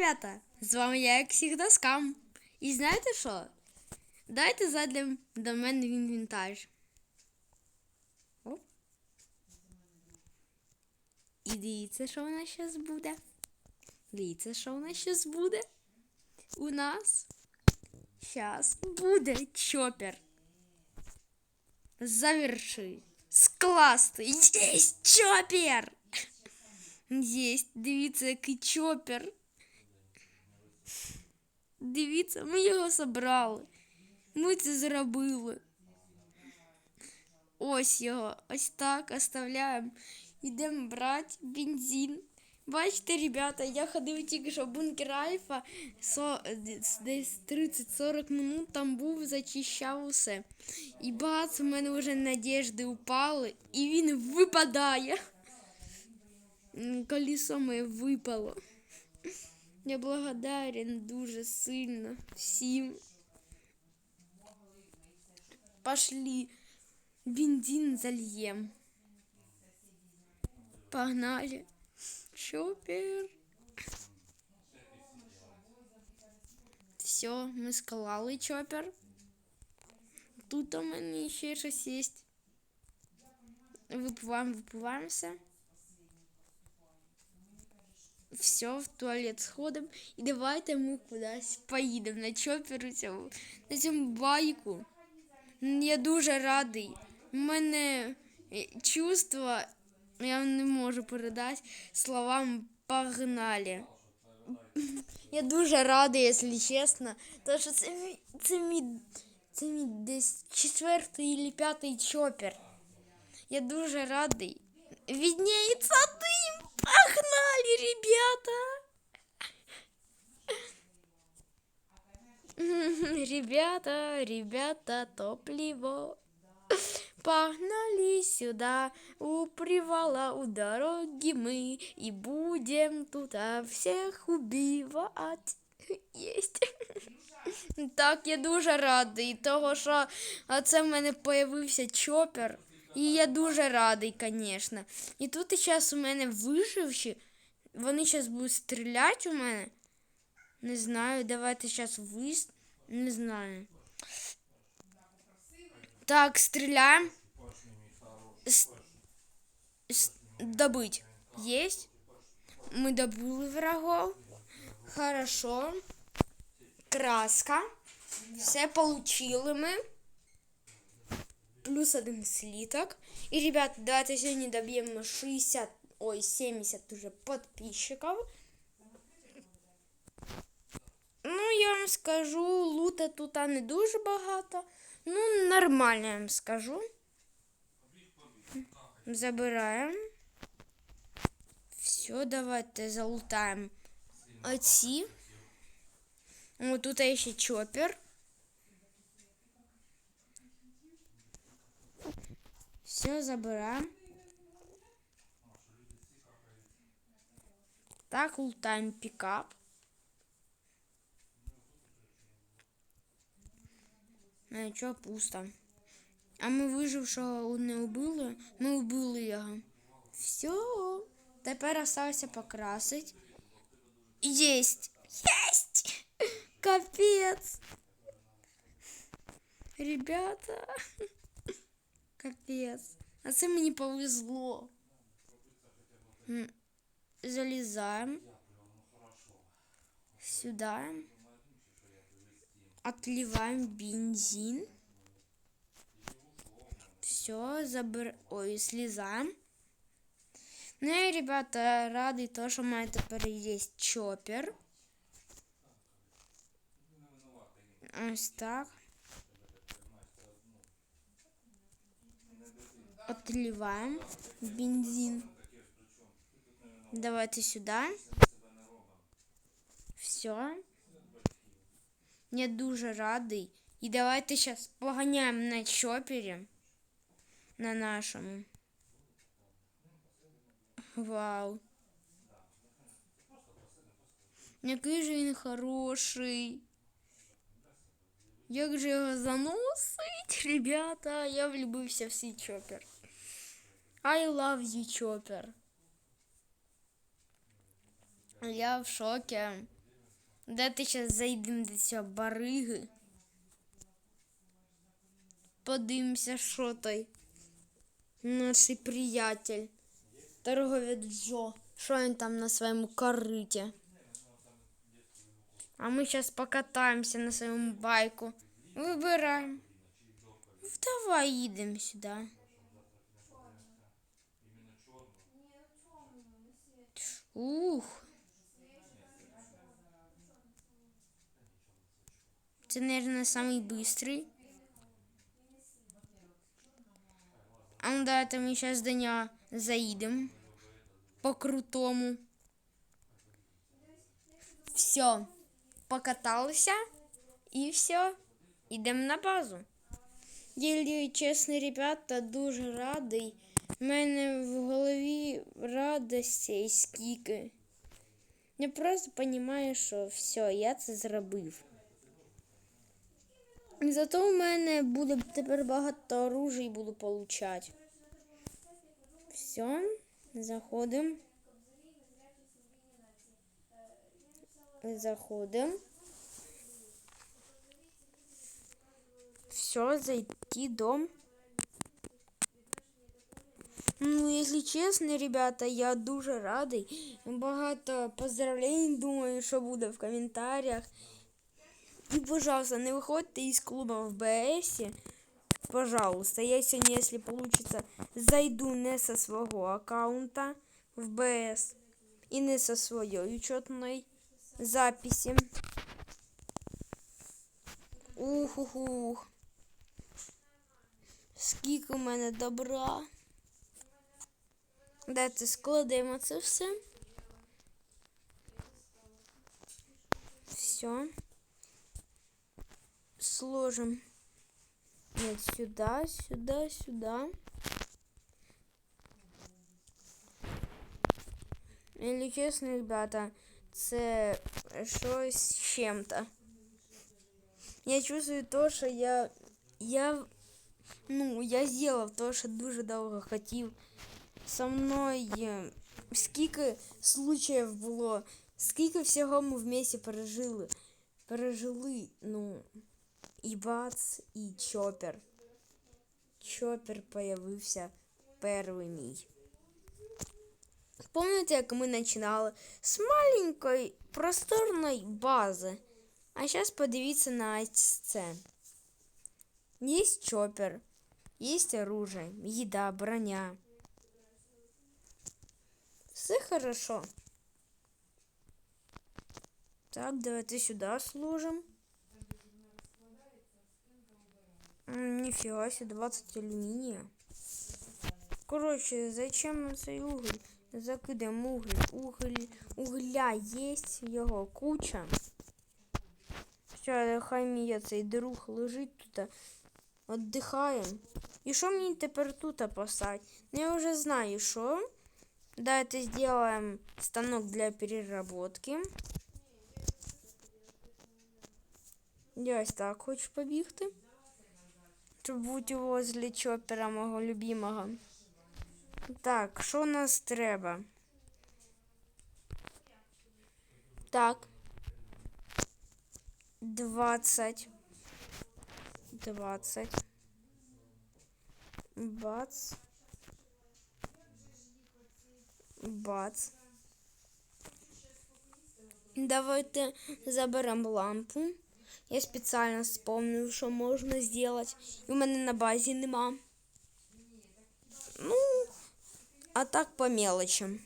ребята! З вами я, як завжди, Скам. І знаєте що? Дайте зайдемо до мене в інвентар. Оп. І дивіться, що у нас зараз буде. Дивіться, що у нас зараз буде. У нас зараз буде чопер. Заверши. Скласти. Єсть чопер! Єсть, дивіться, який чопер. Дивіться, ми його забрали. Ми це зробили. Ось його. Ось так оставляємо. Йдемо брати бензин. Бачите, ребята, я ходив тільки що в бункер Альфа. Десь 30-40 минут там був, зачищав усе. І бац, у мене вже надіжди упали. І він випадає. Колесо моє випало. Я благодарен дуже сильно всім. Пошли. Бензин зальем. Погнали. Чопер. Все, ми склали чопер. Тут у мене ще щось є. Випиваємося. Все, в туалет сходимо. І давайте ми кудись поїдемо на чоперу цьому. На цьому байку. Я дуже радий. У мене чувства, я не можу передати словам погнали. Я дуже радий, якщо чесно. Тому що це мій десь 4-й або 5-й чопер. Я дуже радий. Виднеется дым. Погнали, ребята. Ребята, топливо. Погнали сюда, у привала, у дороги мы, и будем тут всех убивать. Есть. Так, я дуже радий того, що це в мене появився чопер. І я дуже радий, звісно. І тут зараз у мене виживші. Вони зараз будуть стріляти у мене. Не знаю, давайте зараз Не знаю. Так, стреляем. Добыть. Есть. Мы добыли врагов. Хорошо. Краска. Все получили мы. Плюс 1 слиток. И, ребята, давайте сегодня добьем 70 уже подписчиков. Ну, я вам скажу, лута тут не дуже багато. Ну, нормально, я вам скажу. Забираємо. Все, давайте залутаємо оці. О, тут ще чопер. Все, забираємо. Так, лутаємо пікап. Нічого, пусто. А ми вижившого не вбили? Ми вбили його. Все. Тепер залишилося покрасити. Єсть! Єсть! Капець! Ребята! Капець. А це мені повезло. Залізаємо. Сюди. Отливаем бензин. Все, слезаем. Ну и, ребята, рады то, что у меня теперь есть чопер. Ось так. Отливаем бензин. Давайте сюда. Все. Я дуже радий. І давайте зараз поганяємо на чопері. На нашому. Вау. Який же він хороший. Як же його заносить, ребята. Я влюбився в цей чопер. I love you, чопер. Я в шоке. Давайте зараз зайдемо до цього бариги. Подивимося, що той наш приятель, торговець Джо, що він там на своєму кориті. А ми зараз покатаємося на своєму байку. Вибираємо. Давай їдемо сюди. Ух. Це, наверное, самый быстрый. А ну да, это мы сейчас до нього заїдемо. По-крутому. Все. Покаталися. І все. Йдемо на базу. Єлі, чесно, ребята, дуже радий. У мене в голові радості скільки. Я просто розумію, що все, я це зробив. Зато у мене буде тепер багато оружия і буду получати. Все, заходимо. Заходимо. Все, зайти в дом. Ну, если честно, ребята, я дуже радий. Багато поздравлень, думаю, що буде в коментарях. И, пожалуйста, не выходите из клуба в БС. Пожалуйста, я сегодня, если получится, зайду не со своего аккаунта в БС и не со своей учетной записи. Ух-ух-ух. Скільки у мене добра. Давайте складемо це все. Все. Сложим. Нет, сюда, сюда, сюда. Если честно, ребята, це щось з чим-то. Я чувствую то, що я сделав то, що дуже довго хотів. Со мною скільки случаїв було, скільки всього ми вместе пережили, ну, і бац, і Чоппер. Чоппер появився перший мій. Помните, як ми починали з маленької просторної бази? А зараз подивіться на це. Є Чоппер, є оружие, їда, броня. Все хорошо. Так, давайте сюда сложим. Нифига себе, 20 алюминия. Короче, зачем нам цей уголь? Закидаємо угля есть, його куча. Все, хай мій цей друг лежить тут, віддихає. І що мені тепер тут писати? Ну, я вже знаю, що. Давайте сделаем станок для переработки. Я ось так хочу побігти. Щоб бути возле Чоппера, мого любимого. Так, що нас треба? Так. 20. Бац. Бац. Давайте заберемо лампу. Я спеціально вспомнив, що можна зробити. І у мене на базі нема. Ну, а так по мелочам.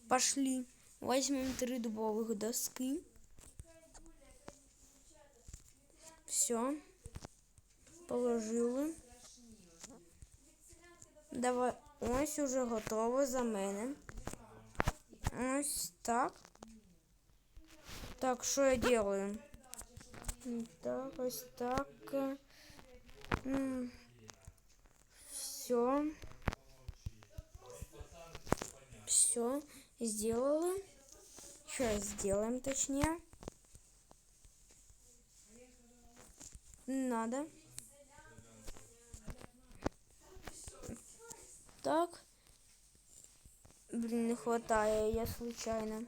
Пошли. Возьмем 3 дубовых доски. Все. Положили. Давай. Ось уже готово за мене. Ось так. Так, что я делаю? Так, ось так. Все. Все сделала. Сейчас сделаем, точнее. Надо. Так. Блин, не хватает, я случайно.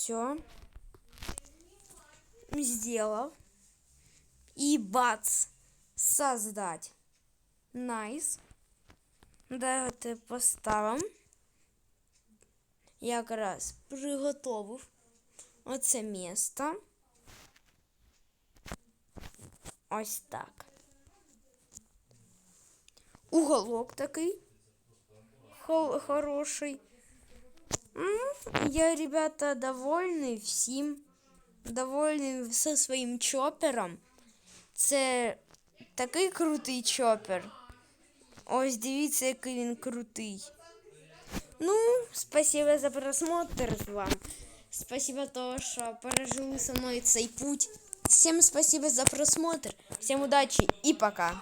Все. Сделал. И бац. Создать. Найс. Давайте поставимо. Я якраз приготовив оце місто. Ось так. Уголок такий хороший. Я, ребята, довольний всім. Довольний зі своїм чопером. Це такий крутий чопер. Ось дивіться, який він крутий. Ну, спасибо за просмотр вам. Спасибо то, что пережили со мной цей путь. Всем спасибо за просмотр. Всем удачи и пока.